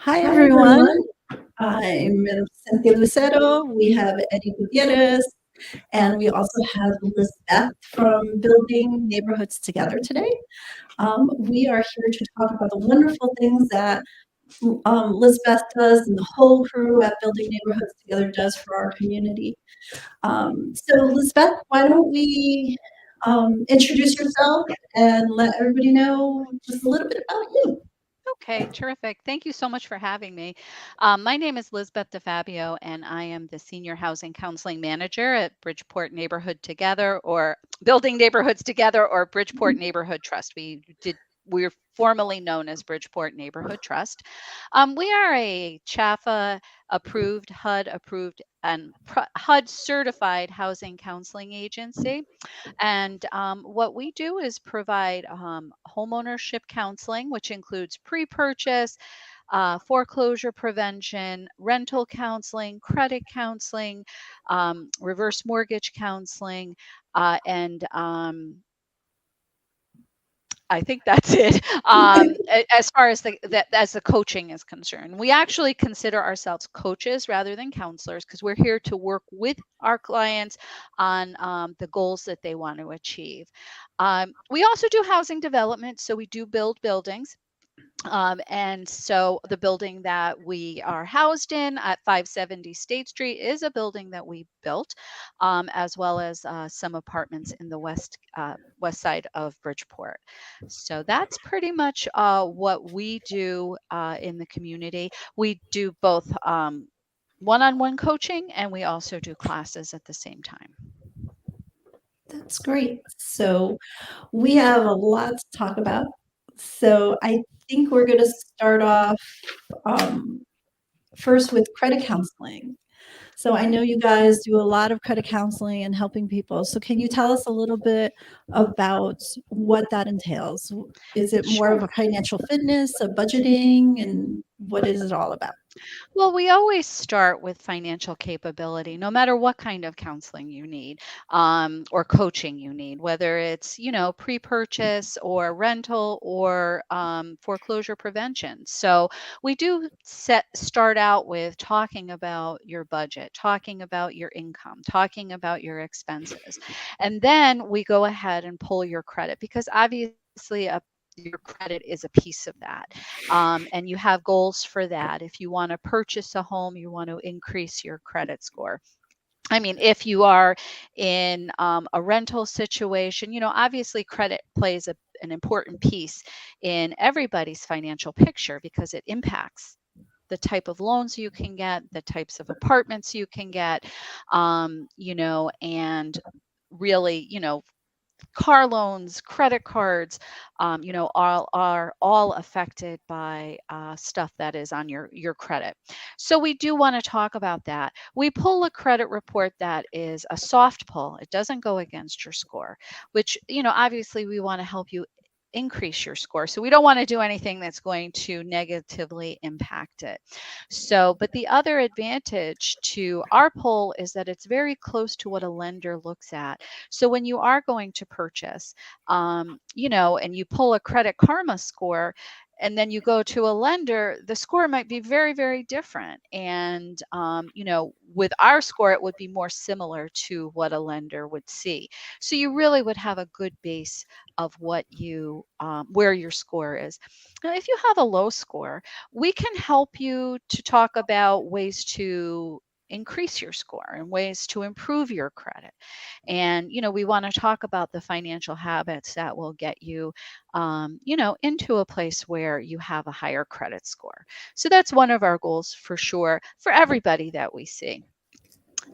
Hi, Hi, everyone. everyone. I'm Cynthia Lucero. We have Eddie Gutierrez, and we also have Lizbeth from Building Neighborhoods Together today. We are here to talk about the wonderful things that Lizbeth does and the whole crew at Building Neighborhoods Together does for our community. So, Lizbeth, why don't we introduce yourself and let everybody know just a little bit about you? Okay, terrific. Thank you so much for having me. My name is Lizbeth DeFabio, and I am the Senior Housing Counseling Manager at Bridgeport Neighborhood Together, or Building Neighborhoods Together, or Bridgeport Neighborhood Trust. We're formerly known as Bridgeport Neighborhood Trust. We are a CHAFA approved, HUD approved, and HUD certified housing counseling agency. And what we do is provide homeownership counseling, which includes pre purchase, foreclosure prevention, rental counseling, credit counseling, reverse mortgage counseling, and I think that's it. As far as the coaching is concerned, we actually consider ourselves coaches rather than counselors because we're here to work with our clients on the goals that they want to achieve. We also do housing development, so we do build buildings. And so the building that we are housed in at 570 State Street is a building that we built, as well as some apartments in the west side of Bridgeport. So that's pretty much what we do in the community. We do both one-on-one coaching, and we also do classes at the same time. That's great. So, we have a lot to talk about. So I think we're going to start off um, first with credit counseling. So I know you guys do a lot of credit counseling and helping people. So can you tell us a little bit about what that entails? Is it more of Sure. a financial fitness, a budgeting, and what is it all about? Well, we always start with financial capability, no matter what kind of counseling you need, or coaching you need, whether it's, pre-purchase or rental or foreclosure prevention. So we do start out with talking about your budget, talking about your income, talking about your expenses. And then we go ahead and pull your credit because obviously your credit is a piece of that, and you have goals for that. If you want to purchase a home, you want to increase your credit score. I mean, if you are in a rental situation, obviously credit plays an important piece in everybody's financial picture because it impacts the type of loans you can get, the types of apartments you can get, and really, car loans, credit cards, are all affected by stuff that is on your credit. So we do want to talk about that. We pull a credit report that is a soft pull. It doesn't go against your score, which obviously we want to help you increase your score. So we don't want to do anything that's going to negatively impact it. So, but the other advantage to our poll is that it's very close to what a lender looks at. So when you are going to purchase, and you pull a Credit Karma score, and then you go to a lender, the score might be very, very different. And, with our score, it would be more similar to what a lender would see. So you really would have a good base of where your score is. Now, if you have a low score, we can help you to talk about ways to increase your score and ways to improve your credit. And, we want to talk about the financial habits that will get you, into a place where you have a higher credit score. So that's one of our goals for sure for everybody that we see.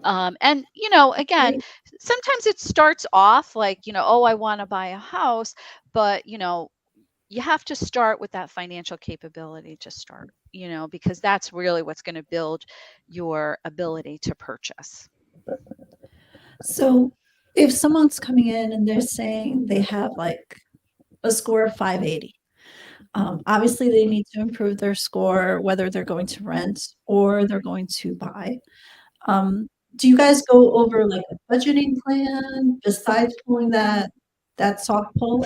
And, again, Great. sometimes it starts off like, oh, I want to buy a house, but, you have to start with that financial capability to start, because that's really what's going to build your ability to purchase. So if someone's coming in and they're saying they have like a score of 580, obviously they need to improve their score, whether they're going to rent or they're going to buy. Um, do you guys go over like a budgeting plan besides pulling that soft pull?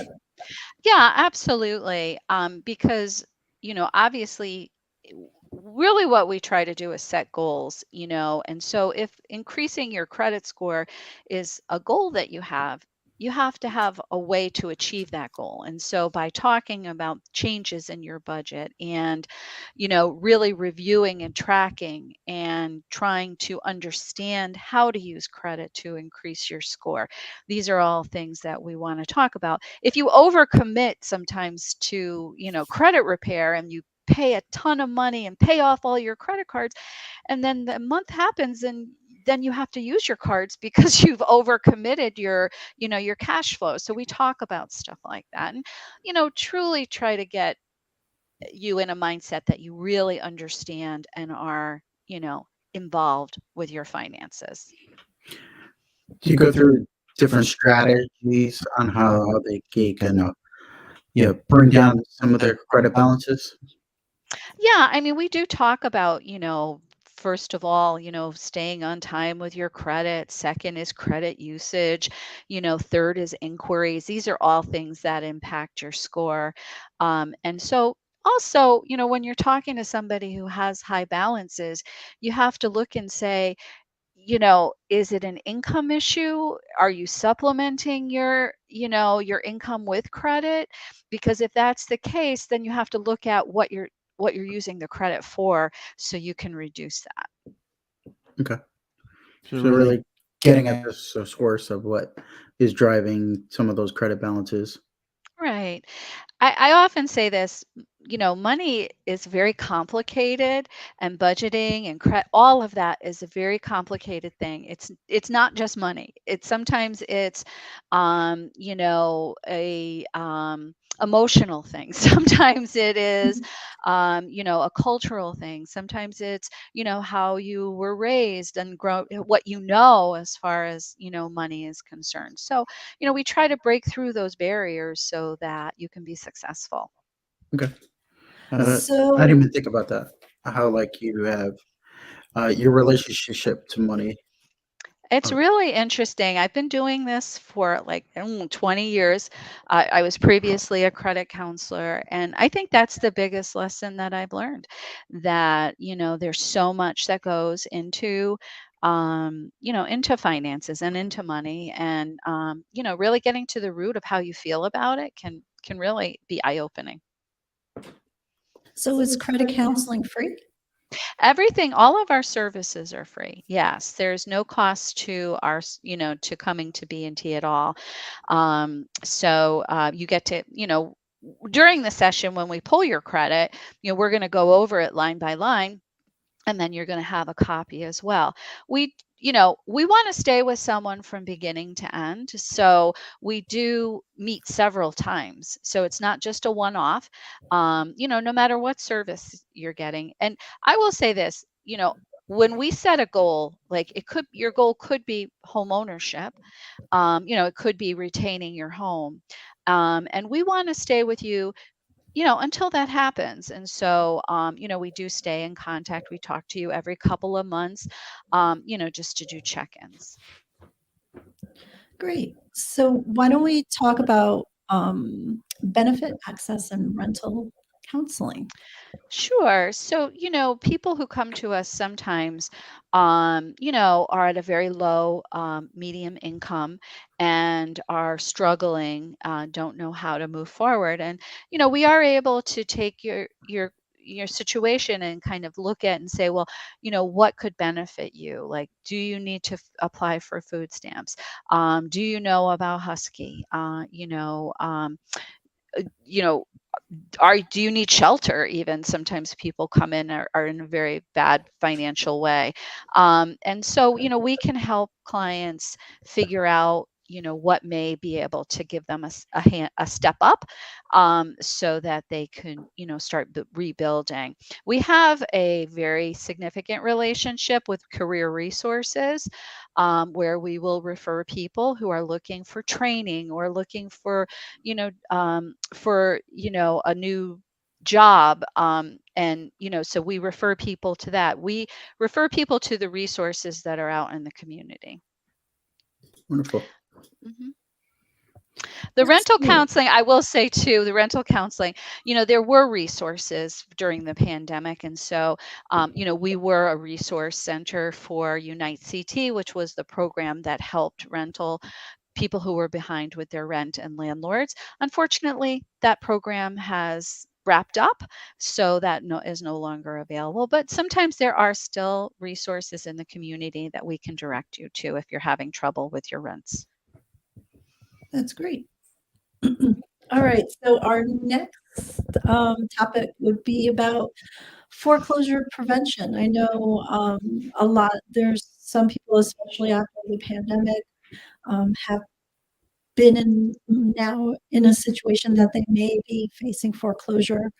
Yeah, absolutely. Because, obviously really what we try to do is set goals, and so if increasing your credit score is a goal that you have to have a way to achieve that goal. And so by talking about changes in your budget and, really reviewing and tracking and trying to understand how to use credit to increase your score, these are all things that we want to talk about. If you overcommit sometimes to, credit repair, and you pay a ton of money and pay off all your credit cards, and then the month happens and then you have to use your cards because you've overcommitted your cash flow. So we talk about stuff like that, and truly try to get you in a mindset that you really understand and are involved with your finances. Do you go through different strategies on how they can, bring down some of their credit balances? Yeah, I mean, we do talk about, first of all, staying on time with your credit. Second is credit usage. Third is inquiries. These are all things that impact your score. And so also, when you're talking to somebody who has high balances, you have to look and say, is it an income issue? Are you supplementing your income with credit? Because if that's the case, then you have to look at what you're using the credit for so you can reduce that. Okay. So So really really getting at the source of what is driving some of those credit balances. Right. I often say this, money is very complicated, and budgeting and all of that is a very complicated thing. It's not just money. It's sometimes it's a emotional thing. Sometimes it is a cultural thing. Sometimes it's how you were raised and grow what as far as money is concerned. So we try to break through those barriers so that you can be successful. Okay. I So didn't even think about that. How like you have your relationship to money. It's Uh, really interesting. I've been doing this for like 20 years. I was previously a credit counselor, and I think that's the biggest lesson that I've learned, that, there's so much that goes into finances and into money, and, really getting to the root of how you feel about it can really be eye-opening. so is credit counseling free? Everything, all of our services are free. Yes, there's no cost to to coming to BNT at all. So you get to, during the session when we pull your credit, we're going to go over it line by line, and then you're going to have a copy as well. We want to stay with someone from beginning to end, so we do meet several times, so it's not just a one-off, no matter what service you're getting. And I will say this, when we set a goal, like your goal could be home ownership, it could be retaining your home, and we want to stay with you until that happens. And so, we do stay in contact. We talk to you every couple of months, just to do check-ins. Great. So why don't we talk about benefit access and rental counseling? Sure. So, people who come to us sometimes, are at a very low, medium income and are struggling, don't know how to move forward. And, we are able to take your situation and kind of look at and say, well, what could benefit you? Like, do you need to apply for food stamps? Do you know about Husky? You know, do you need shelter? Even sometimes people come in are in a very bad financial way, and so we can help clients figure out what may be able to give them a step up, so that they can start rebuilding. We have a very significant relationship with career resources, where we will refer people who are looking for training or looking for a new job, and so we refer people to that. We refer people to the resources that are out in the community. Wonderful. Mhm. The That's rental great. counseling, I will say too, the rental counseling, there were resources during the pandemic. And so, we were a resource center for Unite CT, which was the program that helped rental people who were behind with their rent and landlords. Unfortunately, that program has wrapped up, so that is no longer available. But sometimes there are still resources in the community that we can direct you to if you're having trouble with your rents. That's great. All right, so our next topic would be about foreclosure prevention. I know there's some people, especially after the pandemic, have been now in a situation that they may be facing foreclosure,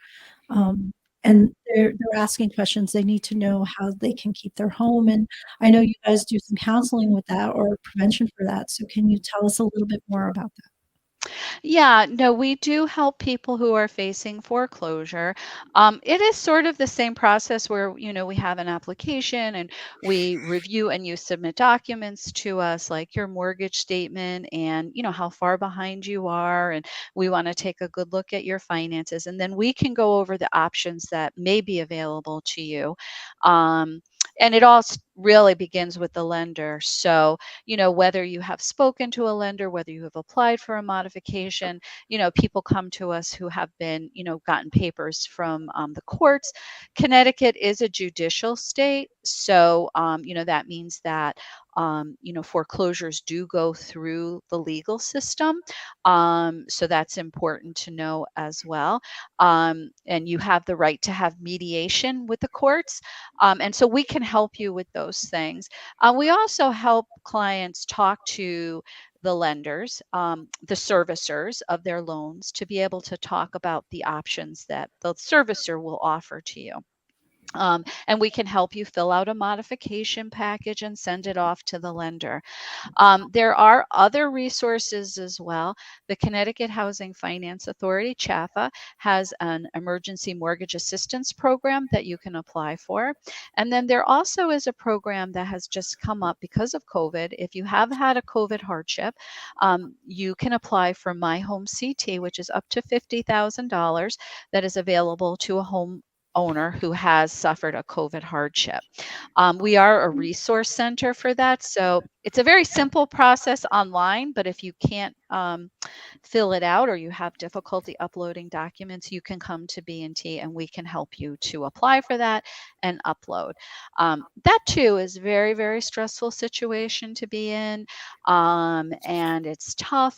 um, and they're asking questions. They need to know how they can keep their home, and I know you guys do some counseling with that or prevention for that. So can you tell us a little bit more about that? Yeah, no, we do help people who are facing foreclosure. It is sort of the same process where, we have an application and we review and you submit documents to us, like your mortgage statement and, how far behind you are. And we want to take a good look at your finances. And then we can go over the options that may be available to you. Um, and it all really begins with the lender. So, whether you have spoken to a lender, whether you have applied for a modification, people come to us who have been, gotten papers from the courts. Connecticut is a judicial state. So, that means that, foreclosures do go through the legal system. So that's important to know as well. And you have the right to have mediation with the courts. And so we can help you with those things. We also help clients talk to the lenders, the servicers of their loans, to be able to talk about the options that the servicer will offer to you. And we can help you fill out a modification package and send it off to the lender. There are other resources as well. The Connecticut Housing Finance Authority, CHAFA, has an emergency mortgage assistance program that you can apply for. And then there also is a program that has just come up because of COVID. If you have had a COVID hardship, you can apply for My Home CT, which is up to $50,000 that is available to a home owner who has suffered a COVID hardship. We are a resource center for that. So it's a very simple process online, but if you can't fill it out or you have difficulty uploading documents, you can come to BNT and we can help you to apply for that and upload. That too is very, very stressful situation to be in. And it's tough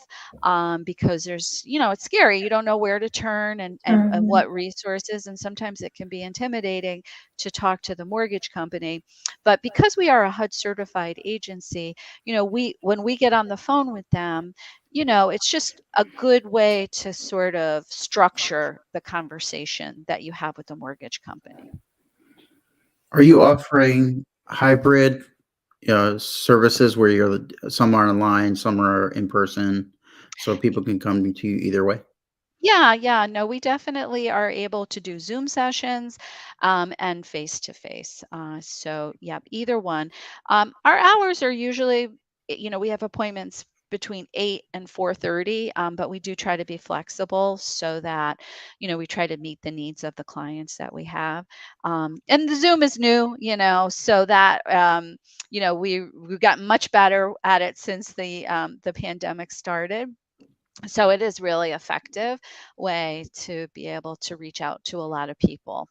because there's, it's scary. You don't know where to turn and what resources, and sometimes it can be intimidating to talk to the mortgage company. But because we are a HUD certified agency, when we get on the phone with them, it's just a good way to sort of structure the conversation that you have with the mortgage company. Are you offering hybrid services where some are online, some are in person, so people can come to you either way? Yeah, no, we definitely are able to do Zoom sessions and face to face. So, yeah, either one. Our hours are usually, we have appointments between 8 and 4:30, but we do try to be flexible so that, we try to meet the needs of the clients that we have. And the Zoom is new, so that, we've gotten much better at it since the pandemic started. So it is really effective way to be able to reach out to a lot of people.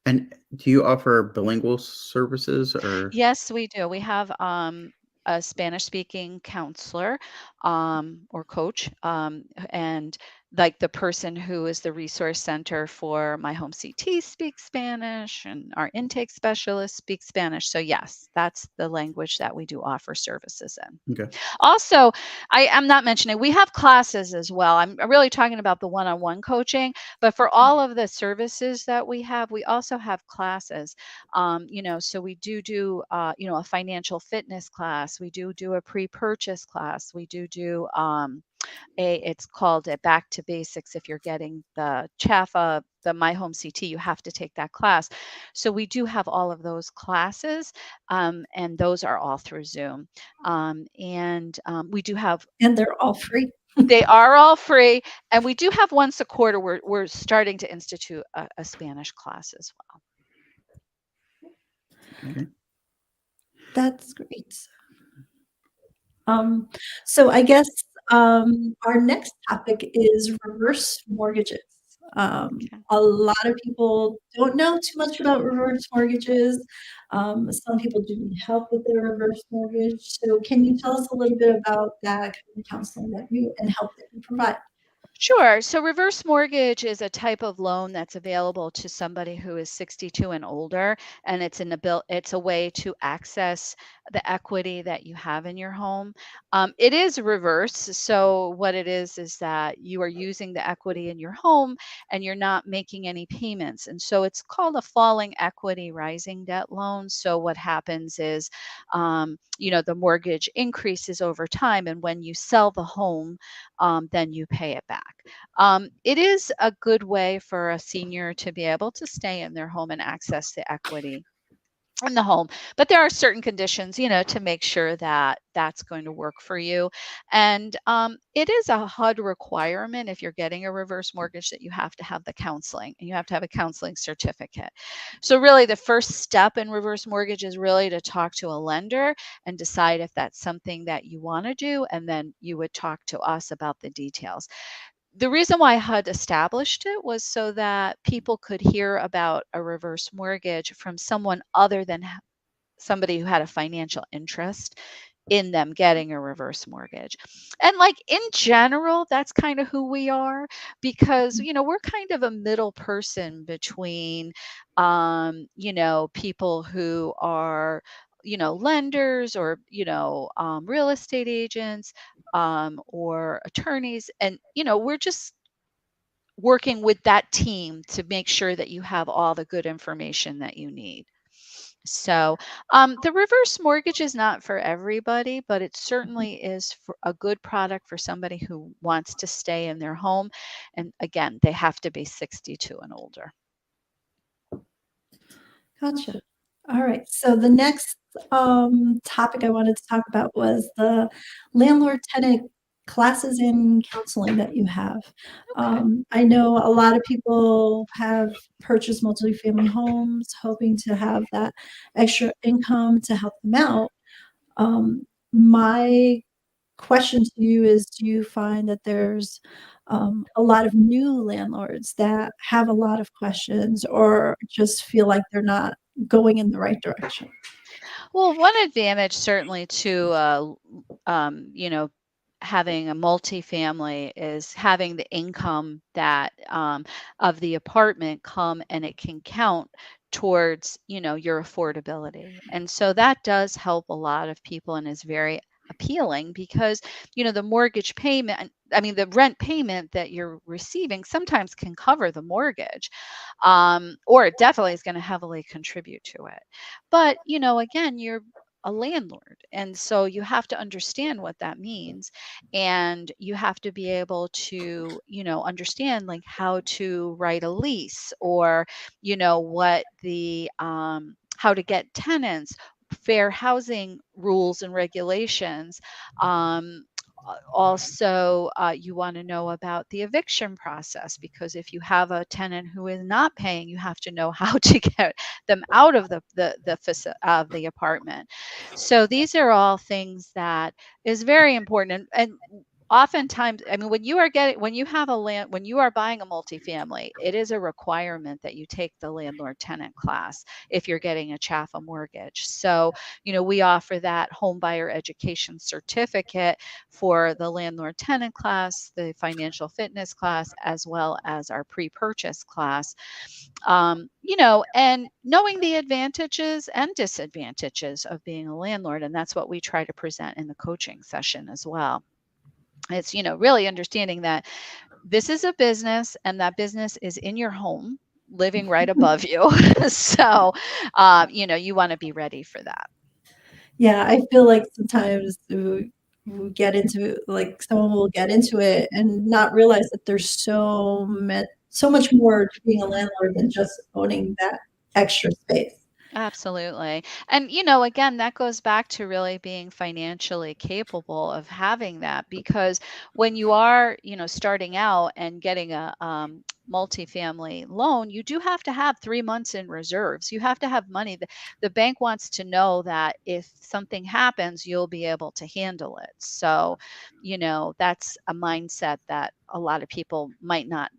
And do you offer bilingual services or Yes, we do. We have a Spanish speaking counselor or coach, and like the person who is the resource center for My Home CT speaks Spanish, and our intake specialist speaks Spanish. So, yes, that's the language that we do offer services in. okay? Also, I am not mentioning we have classes as well. I'm really talking about the one-on-one coaching, but for all of the services that we have, we also have classes. So we do a financial fitness class. We do a pre-purchase class. We do it's called a back to basics. If you're getting the CHAFA, the My Home CT, you have to take that class. So we do have all of those classes, and those are all through Zoom. And we do have And they're all free. They are all free, and we do have once a quarter. We're starting to institute a Spanish class as well. Okay. That's great. So I guess our next topic is reverse mortgages. Okay. A lot of people don't know too much about reverse mortgages. Some people do need help with their reverse mortgage. So can you tell us a little bit about that kind of counseling that you and help that you provide? Sure. So reverse mortgage is a type of loan that's available to somebody who is 62 and older, and it's a way to access the equity that you have in your home. It is reverse. So what it is that you are using the equity in your home and you're not making any payments. And so it's called a falling equity rising debt loan. So what happens is, the mortgage increases over time, and when you sell the home, then you pay it back. It is a good way for a senior to be able to stay in their home and access the equity in the home. But there are certain conditions, to make sure that that's going to work for you. And it is a HUD requirement if you're getting a reverse mortgage that you have to have the counseling and you have to have a counseling certificate. So really the first step in reverse mortgage is really to talk to a lender and decide if that's something that you want to do. And then you would talk to us about the details. The reason why HUD established it was so that people could hear about a reverse mortgage from someone other than somebody who had a financial interest in them getting a reverse mortgage. And like in general, that's kind of who we are because, we're kind of a middle person between, people who are, lenders or, real estate agents, or attorneys. And, we're just working with that team to make sure that you have all the good information that you need. So, the reverse mortgage is not for everybody, but it certainly is for a good product for somebody who wants to stay in their home. And again, they have to be 62 and older. Gotcha. All right. So the next topic I wanted to talk about was the landlord tenant classes and counseling that you have. Okay. I know a lot of people have purchased multifamily homes hoping to have that extra income to help them out. My question to you is, do you find that there's a lot of new landlords that have a lot of questions or just feel like they're not going in the right direction? Well, one advantage certainly to having a multifamily is having the income that of the apartment come and it can count towards your affordability. And so that does help a lot of people and is very appealing because the mortgage payment, I mean the rent payment that you're receiving sometimes can cover the mortgage, or it definitely is going to heavily contribute to it. But, again, you're a landlord. And so you have to understand what that means. And you have to be able to, understand like how to write a lease or, what how to get tenants, fair housing rules and regulations. Also, you want to know about the eviction process because if you have a tenant who is not paying, you have to know how to get them out of of the apartment. So these are all things that is very important. And oftentimes, I mean, when you are buying a multifamily, it is a requirement that you take the landlord tenant class if you're getting a Chaffa mortgage. So, we offer that home buyer education certificate for the landlord tenant class, the financial fitness class, as well as our pre-purchase class. And knowing the advantages and disadvantages of being a landlord. And that's what we try to present in the coaching session as well. It's, really understanding that this is a business and that business is in your home living right above you. So, you want to be ready for that. Yeah, I feel like sometimes we get into like someone will get into it and not realize that there's so much more to being a landlord than just owning that extra space. Absolutely. And, again, that goes back to really being financially capable of having that because when you are, starting out and getting a multifamily loan, you do have to have 3 months in reserves. You have to have money. The bank wants to know that if something happens, you'll be able to handle it. So, that's a mindset that a lot of people might not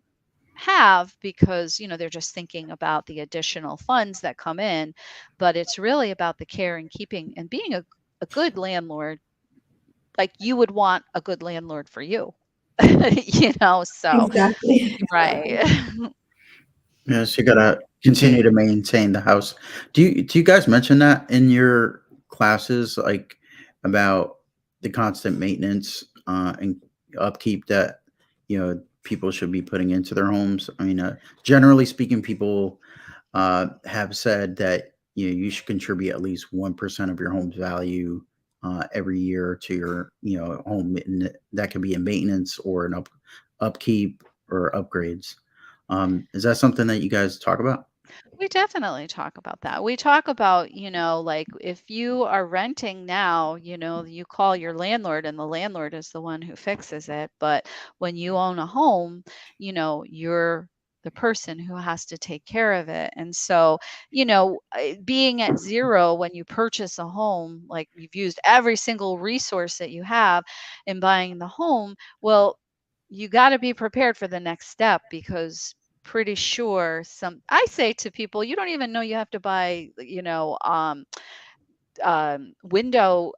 have because they're just thinking about the additional funds that come in, but it's really about the care and keeping and being a good landlord, like you would want a good landlord for you. So Exactly. right. Yes, you gotta continue to maintain the house. Do you guys mention that in your classes, like about the constant maintenance and upkeep that people should be putting into their homes? I mean, generally speaking, people have said that you should contribute at least 1% of your home's value every year to your home, and that could be in maintenance or an upkeep or upgrades. Is that something that you guys talk about? We definitely talk about that. We talk about, like if you are renting now, you call your landlord and the landlord is the one who fixes it. But when you own a home, you're the person who has to take care of it. And so, being at zero when you purchase a home, like you've used every single resource that you have in buying the home, well, you got to be prepared for the next step because pretty sure I say to people, you don't even know you have to buy, window,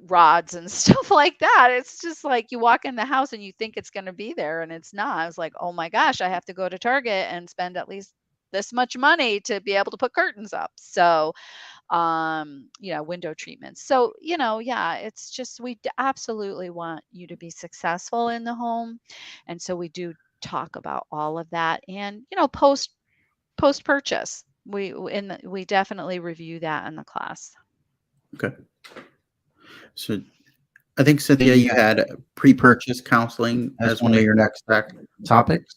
rods and stuff like that. It's just like you walk in the house and you think it's going to be there and it's not. I was like, oh my gosh, I have to go to Target and spend at least this much money to be able to put curtains up. So, window treatments. So, yeah, it's just absolutely want you to be successful in the home. And so we do talk about all of that and, post purchase. We definitely review that in the class. Okay. So I think, Cynthia, you had pre-purchase counseling as one of your next topics.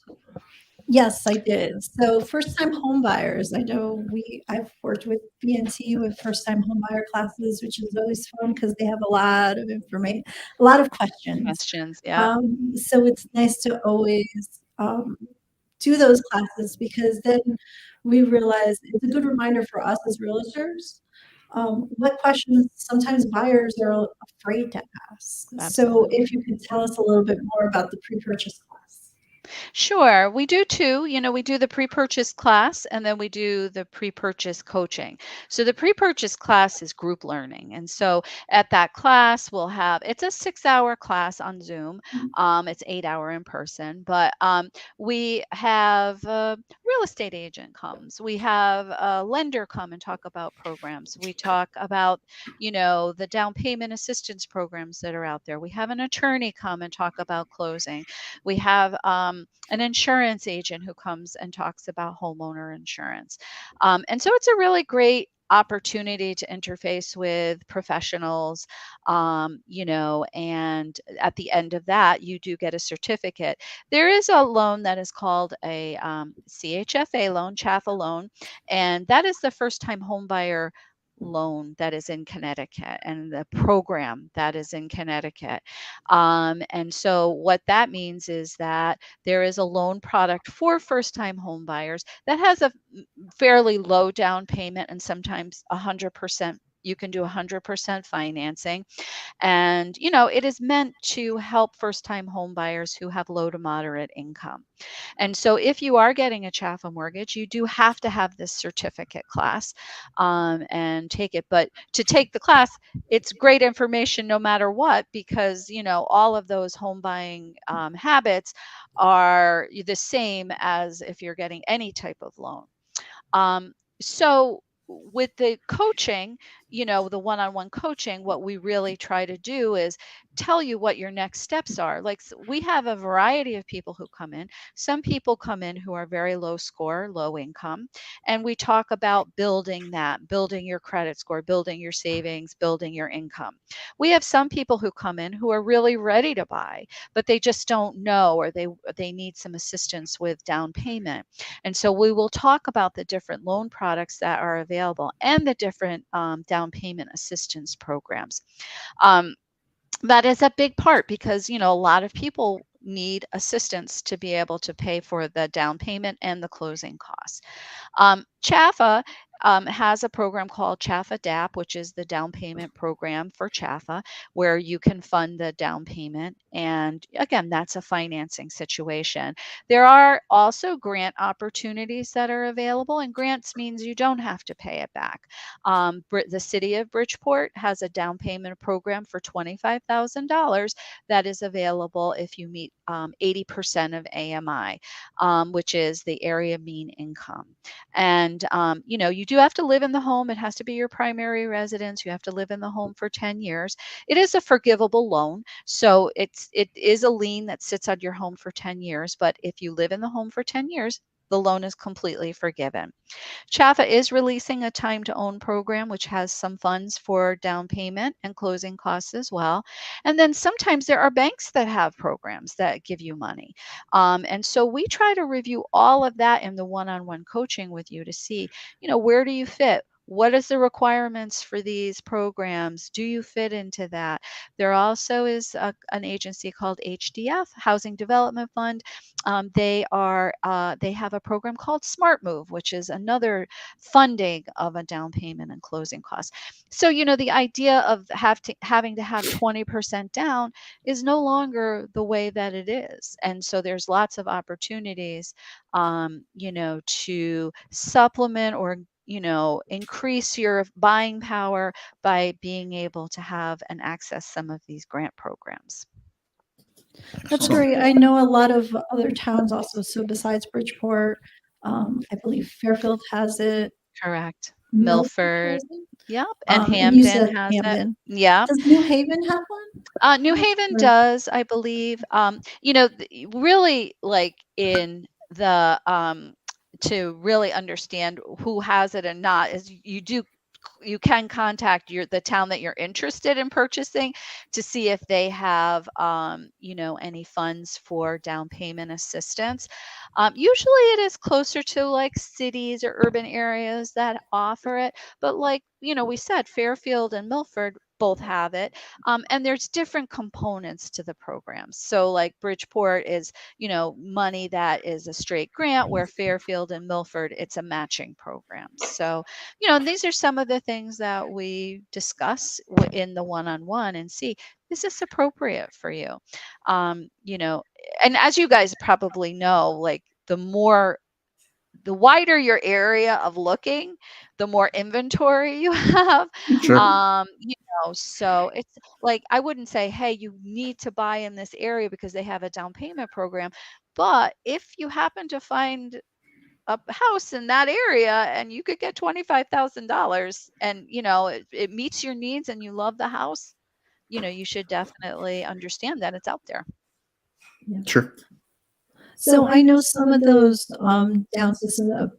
Yes, I did. So first-time home buyers, I know I've worked with BNT with first-time home buyer classes, which is always fun because they have a lot of information, a lot of questions. Questions. Yeah. So it's nice to always do those classes because then we realize it's a good reminder for us as realtors what questions sometimes buyers are afraid to ask. So Absolutely. if you could tell us a little bit more about the pre-purchase class. Sure, we do too. We do the pre-purchase class and then we do the pre-purchase coaching. So the pre-purchase class is group learning. And so at that class, it's a 6-hour class on Zoom. It's 8-hour in person, but we have a real estate agent comes. We have a lender come and talk about programs. We talk about, the down payment assistance programs that are out there. We have an attorney come and talk about closing. We have an insurance agent who comes and talks about homeowner insurance. And so it's a really great opportunity to interface with professionals, and at the end of that, you do get a certificate. There is a loan that is called a CHFA loan, CHAFA loan, and that is the first time home buyer loan that is in Connecticut and the program that is in Connecticut. And so what that means is that there is a loan product for first-time home buyers that has a fairly low down payment and sometimes 100%. You can do 100% financing. And, it is meant to help first-time home buyers who have low to moderate income. And so if you are getting a CHAFA mortgage, you do have to have this certificate class and take it. But to take the class, it's great information no matter what, because, all of those home buying habits are the same as if you're getting any type of loan. So with the coaching, the one-on-one coaching, what we really try to do is tell you what your next steps are. Like we have a variety of people who come in. Some people come in who are very low score, low income, and we talk about building that, building your credit score, building your savings, building your income. We have some people who come in who are really ready to buy, but they just don't know, or they need some assistance with down payment. And so we will talk about the different loan products that are available and the different down payment assistance programs. Um, that is a big part because a lot of people need assistance to be able to pay for the down payment and the closing costs. Chaffa has a program called Chaffa DAP, which is the down payment program for Chaffa, where you can fund the down payment. And again, that's a financing situation. There are also grant opportunities that are available, and grants means you don't have to pay it back. The city of Bridgeport has a down payment program for $25,000 that is available if you meet 80% of AMI, which is the area mean income. And you do have to live in the home. It has to be your primary residence. You have to live in the home for 10 years. It is a forgivable loan, so it is a lien that sits on your home for 10 years. But if you live in the home for 10 years, the loan is completely forgiven. Chaffa is releasing a time to own program, which has some funds for down payment and closing costs as well. And then sometimes there are banks that have programs that give you money. And so we try to review all of that in the one-on-one coaching with you to see, where do you fit? What is the requirements for these programs? Do you fit into that? There also is an agency called HDF, Housing Development Fund. They have a program called Smart Move, which is another funding of a down payment and closing costs. So the idea of having to have 20% down is no longer the way that it is, and so there's lots of opportunities, to supplement or increase your buying power by being able to have and access some of these grant programs. That's great. I know a lot of other towns also. So besides Bridgeport, I believe Fairfield has it. Correct. Milford Milford. has it. Yep. And And you Hampton said has it. Hamden. Yeah. Does New Haven have one? New Haven Or- does, I believe. Really like in the to really understand who has it and not is you can contact the town that you're interested in purchasing to see if they have any funds for down payment assistance. Usually it is closer to like cities or urban areas that offer it, but like we said, Fairfield and Milford both have it. And there's different components to the programs. So like Bridgeport is money that is a straight grant, where Fairfield and Milford, it's a matching program. So and these are some of the things that we discuss in the one-on-one and see, is this appropriate for you? And as you guys probably know, like the wider your area of looking, the more inventory you have. Sure. So it's like, I wouldn't say, hey, you need to buy in this area because they have a down payment program. But if you happen to find a house in that area and you could get $25,000 and it meets your needs and you love the house, you should definitely understand that it's out there. Sure. So I know some of those down system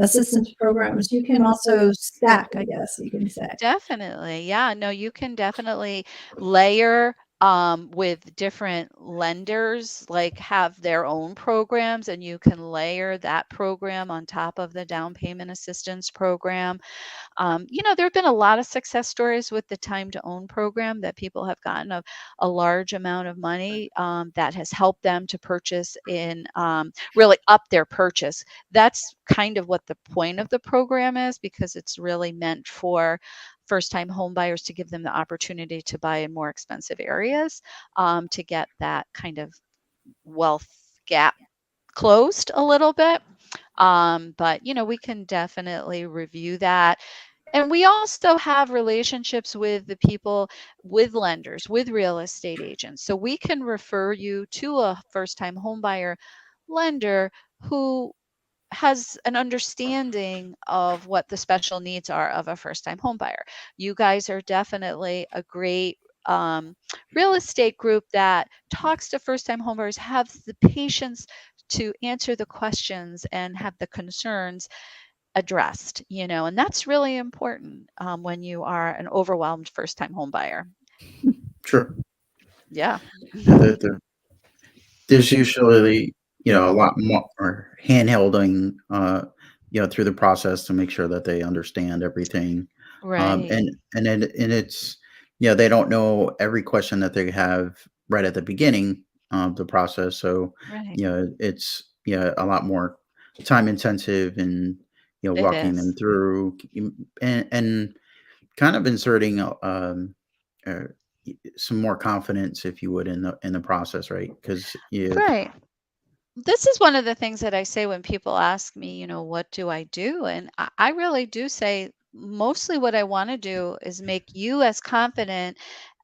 assistance programs you can also stack, I guess you can say. Definitely. Yeah, no, you can definitely layer with different lenders, like have their own programs, and you can layer that program on top of the down payment assistance program. There have been a lot of success stories with the time to own program that people have gotten a large amount of money that has helped them to purchase in really up their purchase. That's kind of what the point of the program is, because it's really meant for first-time home buyers to give them the opportunity to buy in more expensive areas to get that kind of wealth gap closed a little bit. But we can definitely review that. And we also have relationships with the people, with lenders, with real estate agents. So we can refer you to a first-time home buyer lender who has an understanding of what the special needs are of a first-time home buyer. You guys are definitely a great real estate group that talks to first-time homebuyers, have the patience to answer the questions and have the concerns addressed, and that's really important when you are an overwhelmed first-time home buyer. Sure. Yeah. Yeah, there's usually, a lot more handholding, through the process to make sure that they understand everything. Right. And it's, they don't know every question that they have right at the beginning of the process. So, Right. it's, a lot more time intensive and, It walking them is. through and kind of inserting, uh, some more confidence, if you would, in the process, right? Because you Right. This is one of the things that I say when people ask me, what do I do? And I really do say mostly what I want to do is make you as confident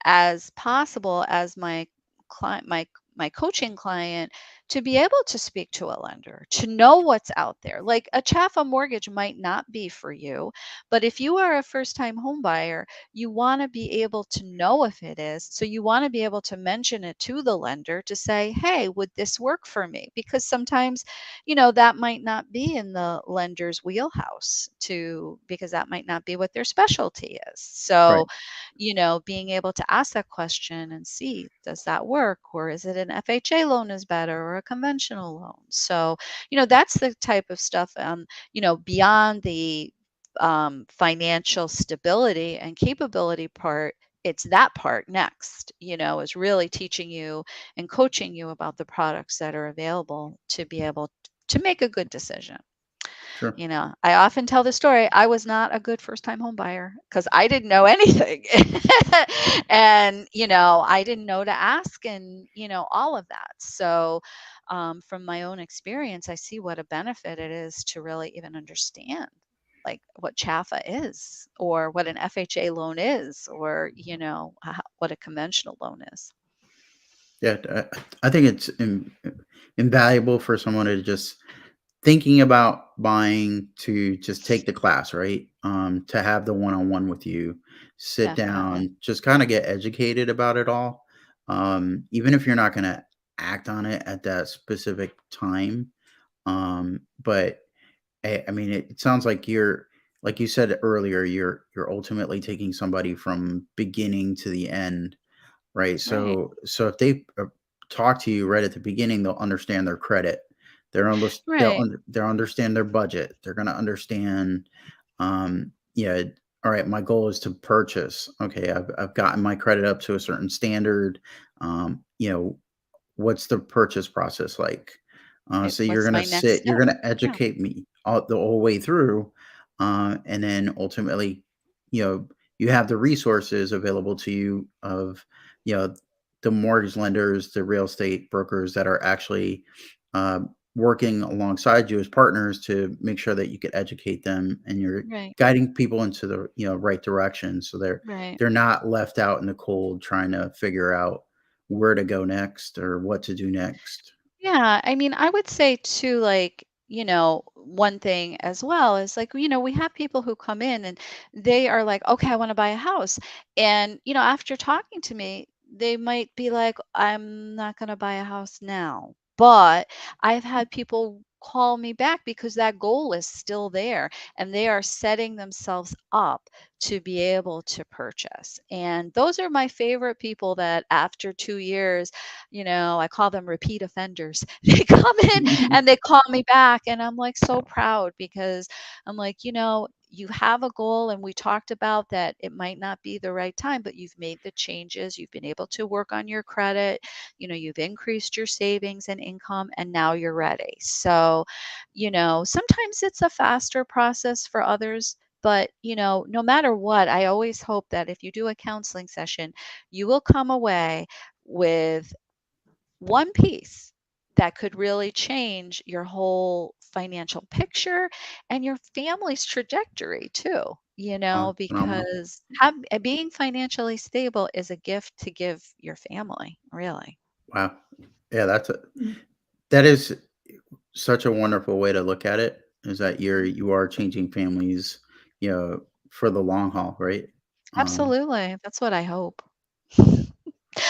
as possible as my client, my coaching client, to be able to speak to a lender, to know what's out there. Like a Chaffa mortgage might not be for you, but if you are a first-time home buyer, you want to be able to know if it is. So you want to be able to mention it to the lender to say, hey, would this work for me? Because sometimes, that might not be in the lender's wheelhouse because that might not be what their specialty is. So, right, being able to ask that question and see, does that work? Or is it an FHA loan is better or a conventional loan? So, that's the type of stuff, beyond the financial stability and capability part. It's that part next, is really teaching you and coaching you about the products that are available to be able to make a good decision. sure. I often tell the story. I was not a good first time home buyer because I didn't know anything. And, I didn't know to ask and, all of that. So, from my own experience, I see what a benefit it is to really even understand like what Chaffa is or what an FHA loan is or, what a conventional loan is. Yeah, I think it's invaluable for someone to just thinking about buying to just take the class, right? To have the one-on-one with you, sit Definitely. down, just kind of get educated about it all. Even if you're not going to act on it at that specific time. But I mean, it sounds like like you said earlier, you're ultimately taking somebody from beginning to the end. Right, Right. so if they, talk to you right at the beginning, they'll understand their credit. Right. They'll understand their budget. They're gonna understand, yeah, all right, my goal is to purchase. Okay, I've gotten my credit up to a certain standard. You know, what's the purchase process like? Right. So What's my next you're step? gonna Yeah. educate me the whole way through, and then ultimately, you know, you have the resources available to you of, you know, the mortgage lenders, the real estate brokers that are actually uh, working alongside you as partners to make sure that you could educate them and you're Right. guiding people into the, right direction, so Right. they're not left out in the cold trying to figure out where to go next or what to do next. Yeah, I mean, I would say too, like, one thing as well is like, we have people who come in and they are like, okay, I want to buy a house. And, after talking to me, they might be like, I'm not going to buy a house now. But I've had people call me back because that goal is still there and they are setting themselves up to be able to purchase. And those are my favorite people that after 2 years, I call them repeat offenders. They come in and they call me back, and I'm like so proud because I'm like, you have a goal, and we talked about that it might not be the right time, but you've made the changes. You've been able to work on your credit. You've increased your savings and income, and now you're ready. So, sometimes it's a faster process for others. But, no matter what, I always hope that if you do a counseling session, you will come away with one piece that could really change your whole financial picture and your family's trajectory too, Phenomenal. because being financially stable is a gift to give your family, really. Wow. Yeah, that is such a wonderful way to look at it. is that you are changing families, for the long haul, right? Um, Absolutely. That's what I hope.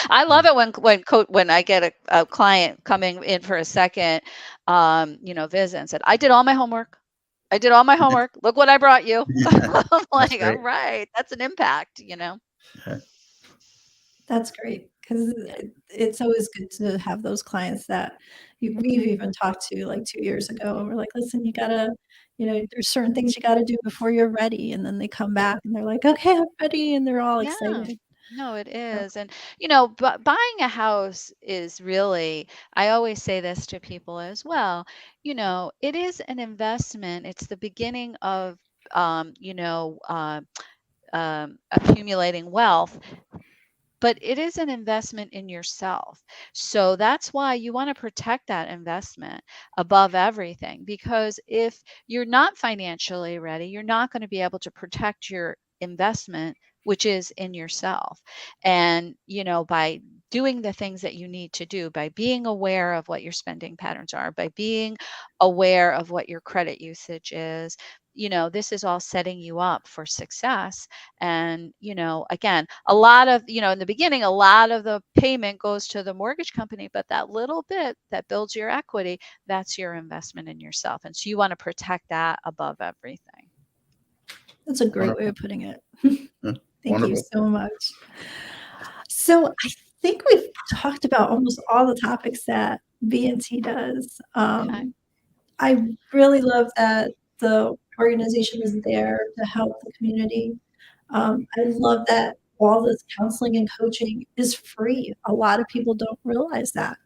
I love mm, it when I get a client coming in for a second, visit and said, "I did all my homework. I did all my homework. Look what I brought you." I'm that's like, "All great. right, that's an impact." Yeah. That's great because Yeah. it's always good to have those clients that we've even talked to like 2 years ago. And we're like, listen, there's certain things you got to do before you're ready. And then they come back and they're like, okay, I'm ready. And they're all Yeah. excited. No, it So is. And, buying a house is really, I always say this to people as well, it is an investment. It's the beginning of, accumulating wealth, but it is an investment in yourself. So that's why you want to protect that investment above everything. Because if you're not financially ready, you're not going to be able to protect your investment, which is in yourself. And, by doing the things that you need to do, by being aware of what your spending patterns are, by being aware of what your credit usage is, this is all setting you up for success. And, again, a lot of, in the beginning, a lot of the payment goes to the mortgage company, but that little bit that builds your equity, that's your investment in yourself. And so you want to protect that above everything. that's a great way Wonderful. of putting it. Yeah, Thank you wonderful. so much. So I think we've talked about almost all the topics that BNT does. Okay. I really love that the organization is there to help the community. I love that all this counseling and coaching is free. A lot of people don't realize that.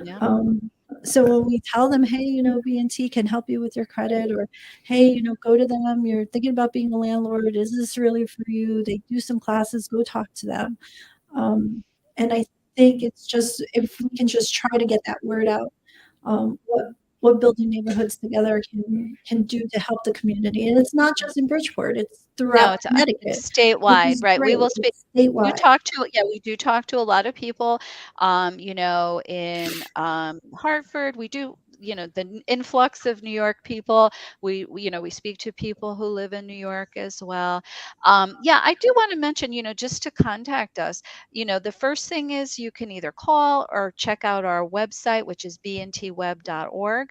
Yeah. Um, so when we tell them, hey, BNT can help you with your credit, or hey, go to them, you're thinking about being a landlord, is this really for you? They do some classes, go talk to them. And I think it's just if we can just try to get that word out, what building neighborhoods together can do to help the community. And it's not just in Bridgeport, it's No, throughout it's Connecticut, which statewide, is right? We great. will speak. It's statewide. We do talk to a lot of people, in Hartford. We do, the influx of New York people. We speak to people who live in New York as well. Yeah, I do want to mention, just to contact us, the first thing is you can either call or check out our website, which is bntweb.org.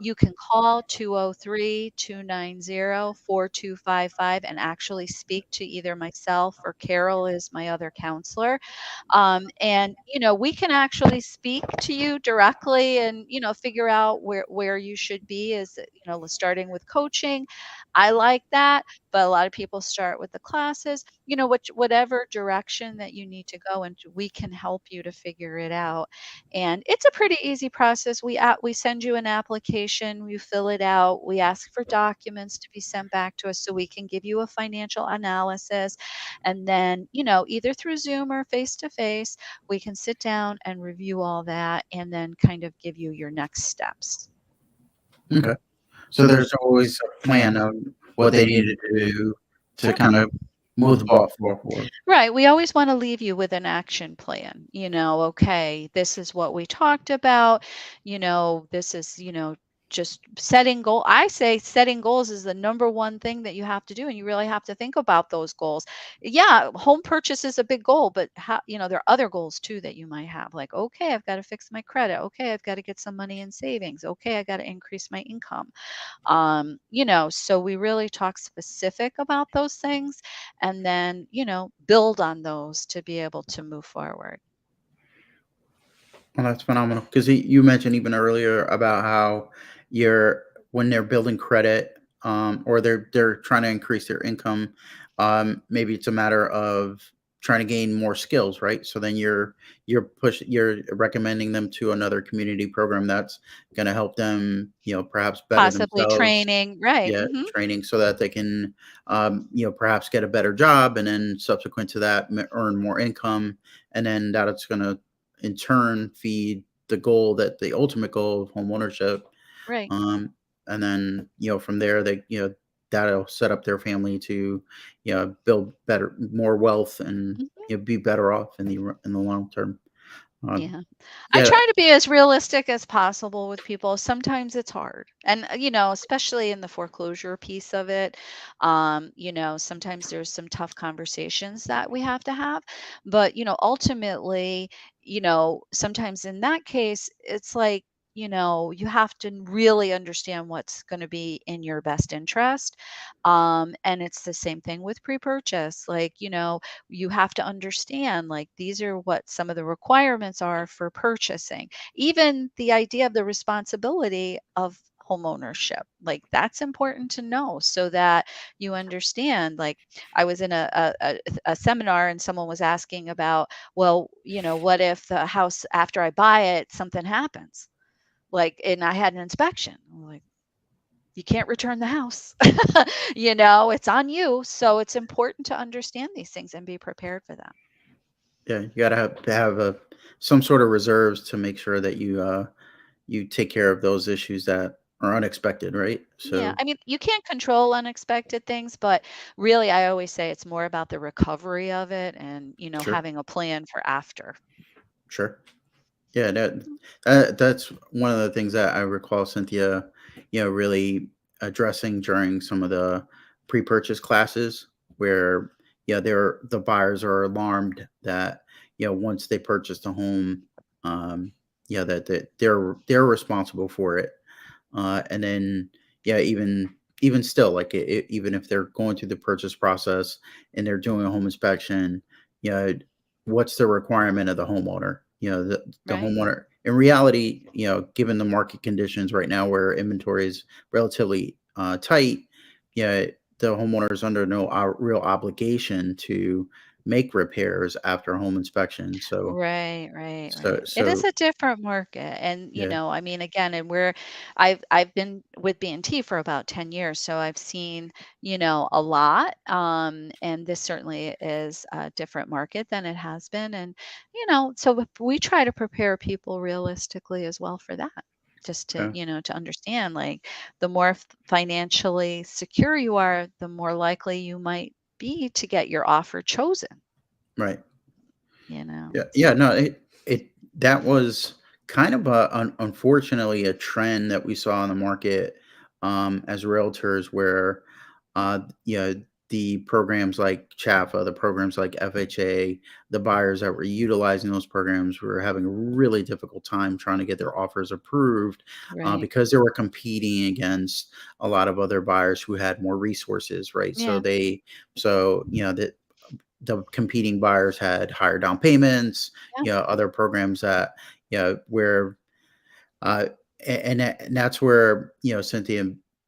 You can call 203-290-4255 and actually speak to either myself or Carol is my other counselor. And, we can actually speak to you directly and, figure out where you should be is, starting with coaching. I like that, but a lot of people start with the classes, whatever direction that you need to go and we can help you to figure it out. And it's a pretty easy process. We send you an application, you fill it out, we ask for documents to be sent back to us so we can give you a financial analysis. And then, either through Zoom or face to face, we can sit down and review all that and then kind of give you your next steps. Okay. So there's always a plan of what they needed to do to kind of move the ball forward. Right. We always want to leave you with an action plan. Okay, this is what we talked about. This is, just setting goal. I say setting goals is the number one thing that you have to do. And you really have to think about those goals. Yeah, home purchase is a big goal, but there are other goals too that you might have. Like, okay, I've got to fix my credit. Okay, I've got to get some money in savings. Okay, I got to increase my income. So we really talk specific about those things and then, build on those to be able to move forward. Well, that's phenomenal. Because you mentioned even earlier about how you're when they're building credit, or they're trying to increase their income, maybe it's a matter of trying to gain more skills, right? So then you're recommending them to another community program that's going to help them, perhaps better Possibly themselves. training, right? Yeah, training so that they can, perhaps get a better job, and then subsequent to that, earn more income, and then that's going to in turn feed the ultimate goal of home ownership. Right. Um, and then, from there, that'll set up their family to, build more wealth and, Mhm. be better off in the long term. Uh, Yeah. I yeah, try to be as realistic as possible with people. Sometimes it's hard. And, especially in the foreclosure piece of it, sometimes there's some tough conversations that we have to have. But, ultimately, sometimes in that case, it's like, you have to really understand what's going to be in your best interest. And it's the same thing with pre-purchase. Like, you have to understand like these are what some of the requirements are for purchasing. Even the idea of the responsibility of home ownership, like that's important to know so that you understand. Like I was in a seminar and someone was asking about, well, what if the house after I buy it something happens, like, and I had an inspection. I'm like, you can't return the house. It's on you. So it's important to understand these things and be prepared for them. yeah, you gotta have a some sort of reserves to make sure that you take care of those issues that are unexpected, right? Yeah, So I mean, you can't control unexpected things, but really, I always say it's more about the recovery of it and, sure, having a plan for after. sure. Yeah, that's one of the things that I recall Cynthia, really addressing during some of the pre-purchase classes where, the buyers are alarmed that, once they purchase the home, um, that they're responsible for it. And then, yeah, even still, like even if they're going through the purchase process and they're doing a home inspection, you know, what's the requirement of the homeowner? The Right. homeowner in reality, given the market conditions right now where inventory is relatively tight, yeah, the homeowner is under no real obligation to make repairs after a home inspection. So, Right, right, so, right. It is so, a different market. And, yeah, I mean, again, and I've been with BNT for about 10 years, so I've seen, a lot. And this certainly is a different market than it has been. And, so we try to prepare people realistically as well for that. Just to, yeah, to understand, like the more financially secure you are, the more likely you might be to get your offer chosen, right. Yeah, yeah, so. no, it that was kind of unfortunately a trend that we saw in the market as realtors, where the programs like CHAFA, the programs like FHA, the buyers that were utilizing those programs were having a really difficult time trying to get their offers approved Right. because they were competing against a lot of other buyers who had more resources, right? So Yeah. that the competing buyers had higher down payments, Yeah. other programs that, where, uh, and that's where, Cynthia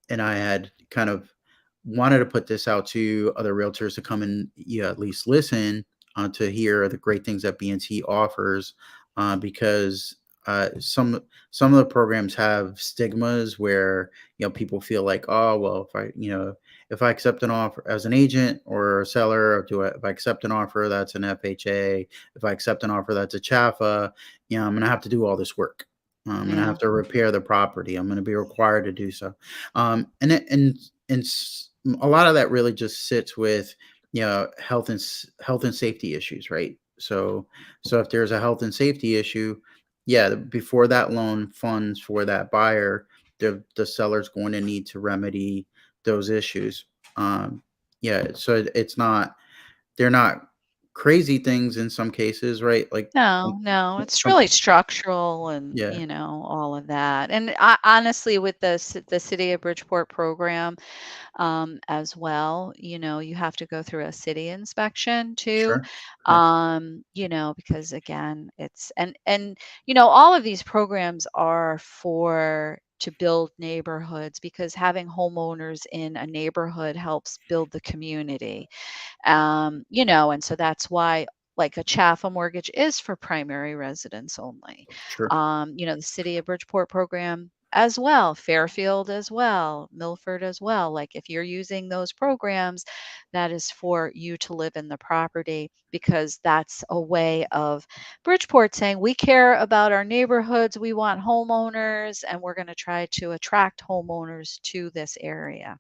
and I had kind of wanted to put this out to other realtors to come and, at least listen to hear the great things that BNT offers, because some of the programs have stigmas where, people feel like, oh well, if I accept an offer as an agent or a seller, or if I accept an offer that's an FHA, if I accept an offer that's a CHAFA, I'm going to have to do all this work. I'm going to Yeah. have to repair the property. I'm going to be required to do so. A lot of that really just sits with, health and safety issues, right? So if there's a health and safety issue, yeah, before that loan funds for that buyer, the seller's going to need to remedy those issues. Yeah, so it's not, they're not crazy things in some cases, right? Like some, No, no, it's some really structural and, yeah, all of that. And honestly, with the City of Bridgeport program, as well, you have to go through a city inspection too, sure, yeah, because again, it's all of these programs are for to build neighborhoods because having homeowners in a neighborhood helps build the community. And so that's why like a Chaffa mortgage is for primary residence only. sure. The City of Bridgeport program as well, Fairfield as well, Milford as well. Like if you're using those programs, that is for you to live in the property because that's a way of Bridgeport saying we care about our neighborhoods, we want homeowners, and we're going to try to attract homeowners to this area.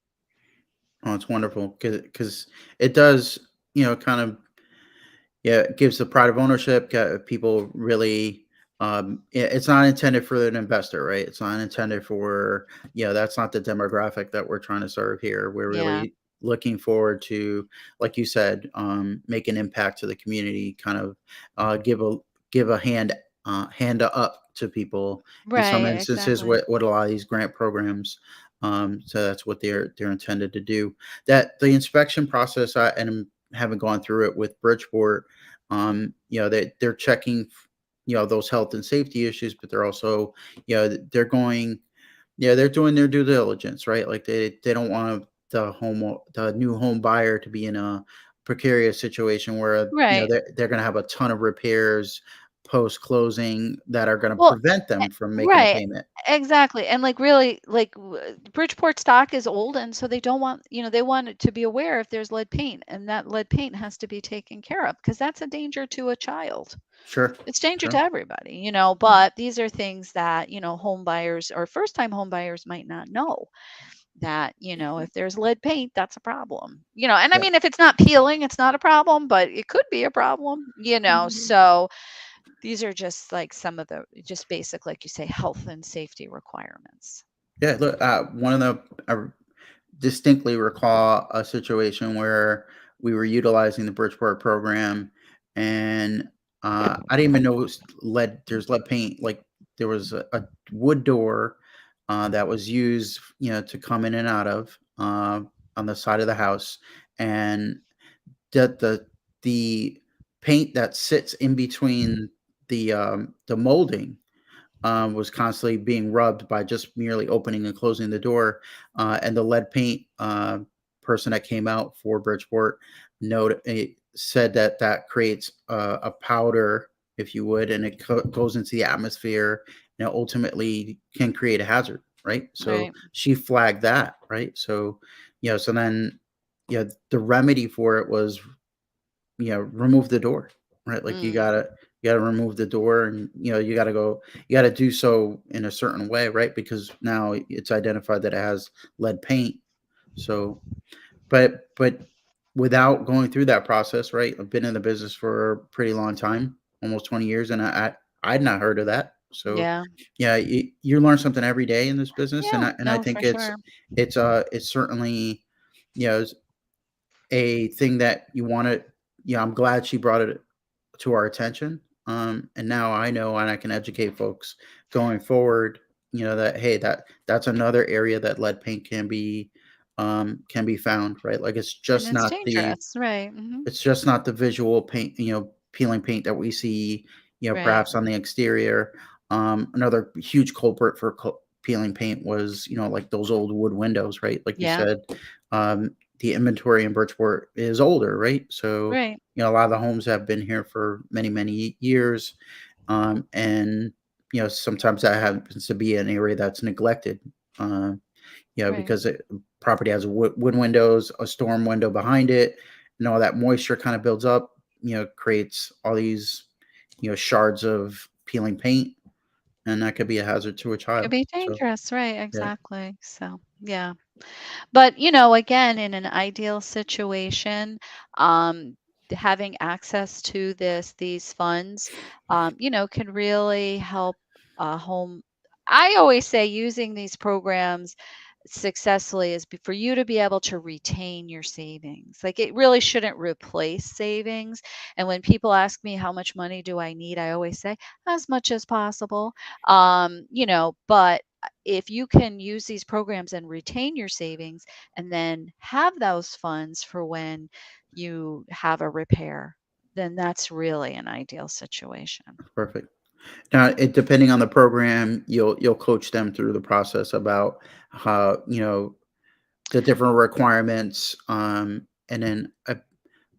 Oh, it's wonderful because it does, kind of Yeah, it gives the pride of ownership. People really, it's not intended for an investor, right? It's not intended for, that's not the demographic that we're trying to serve here. We're Yeah. really looking forward to, like you said, make an impact to the community. Kind of give a hand up to people in some Right, instances. exactly. What a lot of these grant programs. So that's what they're intended to do. That the inspection process, and haven't gone through it with Bridgeport. They're checking, those health and safety issues, but they're also, they're going, they're doing their due diligence, right? Like they don't want the new home buyer to be in a precarious situation where Right. they're going to have a ton of repairs post closing that are going to Well, prevent eh them from making a right, payment. exactly, and, like, really, like, Bridgeport stock is old, and so they don't want they want it to be aware if there's lead paint, and that lead paint has to be taken care of because that's a danger to a child. Sure, It's danger to sure. everybody, but these are things that, home buyers or first-time home buyers might not know that, if there's lead paint, that's a problem. And I Yeah, mean, if it's not peeling, it's not a problem, but it could be a problem. So these are just like some of the just basic, like you say, health and safety requirements. yeah. Look, one of the distinctly recall a situation where we were utilizing the Bridgeport program, and I didn't even know it was lead. There's lead paint. Like there was a wood door that was used, to come in and out of on the side of the house, and the paint that sits in between the molding was constantly being rubbed by just merely opening and closing the door. And the lead paint person that came out for Bridgeport said that creates a powder, if you would, and it goes into the atmosphere and it ultimately can create a hazard. Right. So Right. she flagged that. Right. So, so then, the remedy for it was, remove the door, right? Like Mm, you gotta remove the door, and you gotta do so in a certain way, right? Because now it's identified that it has lead paint. So, but without going through that process, right? I've been in the business for a pretty long time, almost 20 years, and I'd not heard of that. So, yeah. yeah, you learn something every day in this business, Yeah. and I No, think for sure. it's certainly, you know a thing that you want to. Yeah, I'm glad she brought it to our attention. And now I know, and I can educate folks going forward. That hey, that's another area that lead paint can be found, right? Like And it's dangerous. Right. it's just not the visual paint, peeling paint that we see, Right. perhaps on the exterior. Another huge culprit for peeling paint was, like those old wood windows, right? Like you Yeah. said, the inventory in Bridgeport is older, right? So, Right. a lot of the homes have been here for many, many years. And, sometimes that happens to be an area that's neglected. Uh, Right. because property has wood windows, a storm window behind it, and all that moisture kind of builds up, creates all these, shards of peeling paint, and that could be a hazard to a Could child. be So, dangerous. Right. yeah, Exactly. So, yeah. But, again, in an ideal situation, having access to these funds, can really help a home. I always say using these programs successfully is for you to be able to retain your savings. Like it really shouldn't replace savings. And when people ask me how much money do I need, I always say as much as possible. But if you can use these programs and retain your savings and then have those funds for when you have a repair, then that's really an ideal situation. perfect. Now, depending on the program, you'll coach them through the process about how, the different requirements. And then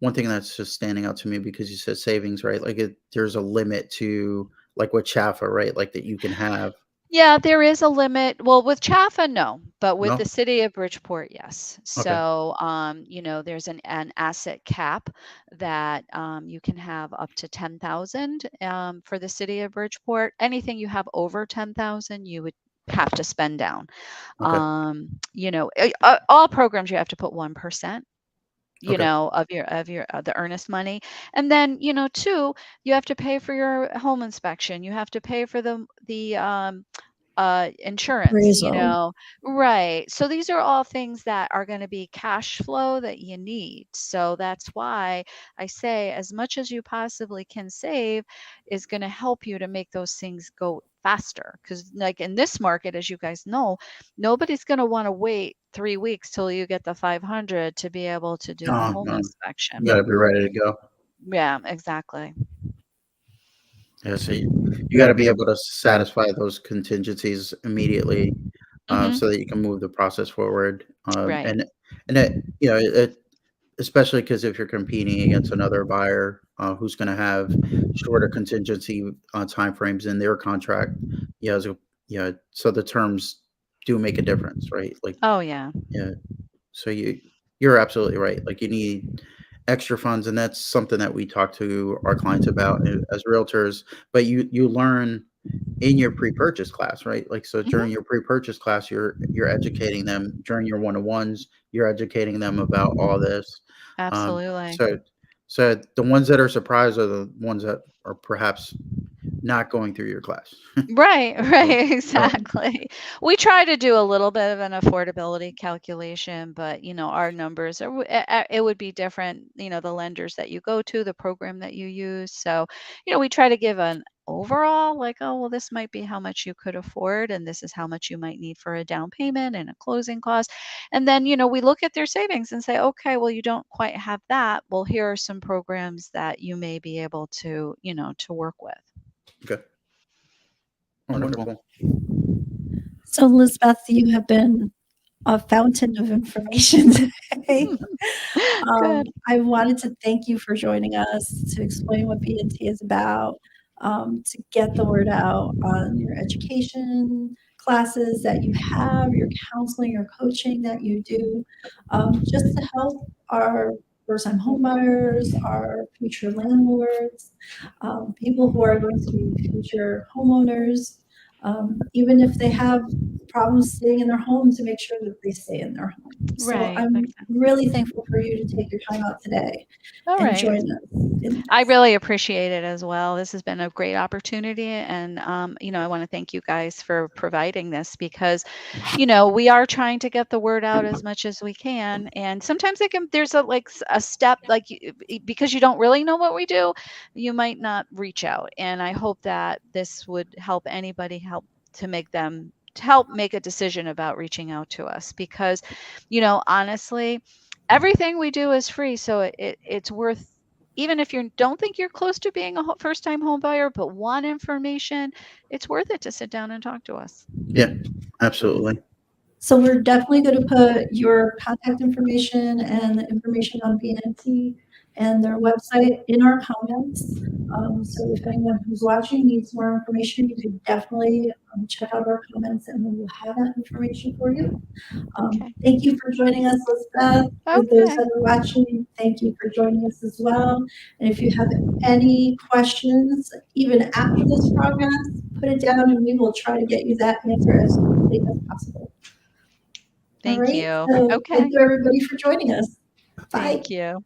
one thing that's just standing out to me because you said savings, right? Like there's a limit to like with Chafa, right? Like that you can have. Yeah, there is a limit. Well, with Chafa, no, but with the No, city of Bridgeport, yes. okay, So, there's an asset cap that you can have up to 10,000 for the city of Bridgeport. Anything you have over 10,000, you would have to spend down. okay, All programs you have to put 1%. Okay. the earnest money. And then, two, you have to pay for your home inspection. You have to pay for the insurance, Appraisal. right. So these are all things that are going to be cash flow that you need. So that's why I say as much as you possibly can save is going to help you to make those things go faster. Because like in this market, as you guys know, nobody's going to want to wait 3 weeks till you get the 500 to be able to do the No, home no, you inspection. got to be ready to go. Yeah, exactly. Yeah, so you got to be able to satisfy those contingencies immediately, Hmm. so that you can move the process forward. Right. And it especially because if you're competing against another buyer who's going to have shorter contingency timeframes in their contract, so so the terms do make a difference, right? Like, Oh, yeah. yeah, so you're absolutely right. Like you need extra funds, and that's something that we talk to our clients about as realtors. But you learn in your pre-purchase class, right? Like, so during Hmm. your pre-purchase class, you're educating them during your one-on-ones. You're educating them about all this. Um, Absolutely. so so the ones that are surprised are the ones that are perhaps not going through your class. Right, So, right, so exactly. We try to do a little bit of an affordability calculation, but our numbers it would be different, the lenders that you go to, the program that you use. So, we try to give an overall like, oh, well, this might be how much you could afford, and this is how much you might need for a down payment and a closing cost. And then, we look at their savings and say, okay, well, you don't quite have that. Well, here are some programs that you may be able to work with. okay, wonderful. So, Elizabeth, you have been a fountain of information today. Good. I wanted to thank you for joining us to explain what BNT is about, to get the word out on your education classes that you have, your counseling or coaching that you do, just to help our first-time homebuyers, our future landlords, people who are going to be future homeowners, even if they have problems staying in their home, to make sure that they stay in their home. So Right. I'm really thankful for you to take your time out today All and right. join us in I this. really appreciate it as well. This has been a great opportunity. And, I want to thank you guys for providing this because, we are trying to get the word out as much as we can. And sometimes there's a step, like, because you don't really know what we do, you might not reach out. And I hope that this would help anybody to help make a decision about reaching out to us because, honestly, everything we do is free. So it's worth, even if you don't think you're close to being a first-time home buyer, but want information, it's worth it to sit down and talk to us. Yeah, absolutely. So we're definitely going to put your contact information and the information on BNT and their website in our comments. So if anyone who's watching needs more information, you can definitely check out our comments and we will have that information for you. Okay. Thank you for joining us, Lisbeth. For those Okay. that are watching, thank you for joining us as well. And if you have any questions, even after this progress, put it down and we will try to get you that answer as quickly as possible. All Thank right. you. So thank Okay. you everybody for joining us. Bye. Thank you.